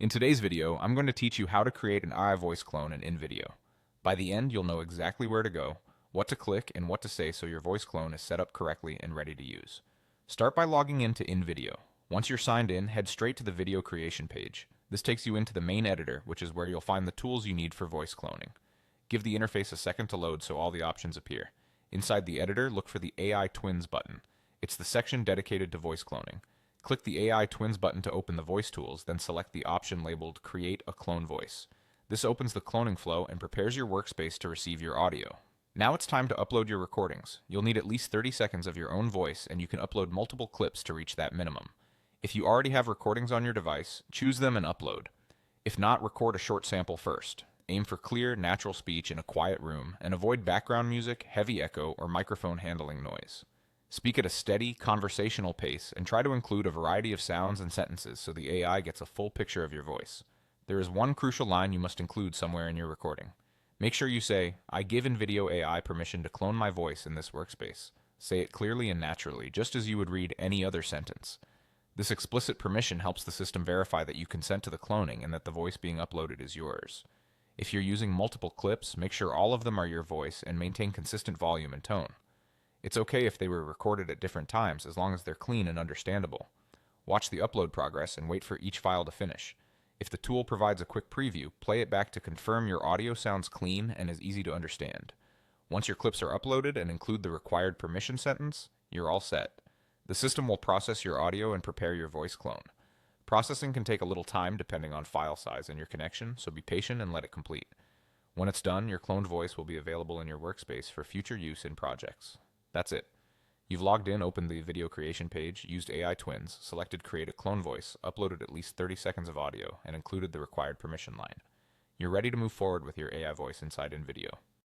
In today's video, I'm going to teach you how to create an AI voice clone in InVideo. By the end, you'll know exactly where to go, what to click, and what to say so your voice clone is set up correctly and ready to use. Start by logging into InVideo. Once you're signed in, head straight to the video creation page. This takes you into the main editor, which is where you'll find the tools you need for voice cloning. Give the interface a second to load so all the options appear. Inside the editor, look for the AI Twins button. It's the section dedicated to voice cloning. Click the AI Twins button to open the voice tools, then select the option labeled Create a Clone Voice. This opens the cloning flow and prepares your workspace to receive your audio. Now it's time to upload your recordings. You'll need at least 30 seconds of your own voice, and you can upload multiple clips to reach that minimum. If you already have recordings on your device, choose them and upload. If not, record a short sample first. Aim for clear, natural speech in a quiet room, and avoid background music, heavy echo, or microphone handling noise. Speak at a steady, conversational pace, and try to include a variety of sounds and sentences so the AI gets a full picture of your voice. There is one crucial line you must include somewhere in your recording. Make sure you say, "I give InVideo AI permission to clone my voice in this workspace." Say it clearly and naturally, just as you would read any other sentence. This explicit permission helps the system verify that you consent to the cloning and that the voice being uploaded is yours. If you're using multiple clips, make sure all of them are your voice and maintain consistent volume and tone. It's okay if they were recorded at different times, as long as they're clean and understandable. Watch the upload progress and wait for each file to finish. If the tool provides a quick preview, play it back to confirm your audio sounds clean and is easy to understand. Once your clips are uploaded and include the required permission sentence, you're all set. The system will process your audio and prepare your voice clone. Processing can take a little time depending on file size and your connection, so be patient and let it complete. When it's done, your cloned voice will be available in your workspace for future use in projects. That's it. You've logged in, opened the video creation page, used AI Twins, selected Create a Clone Voice, uploaded at least 30 seconds of audio, and included the required permission line. You're ready to move forward with your AI voice inside InVideo.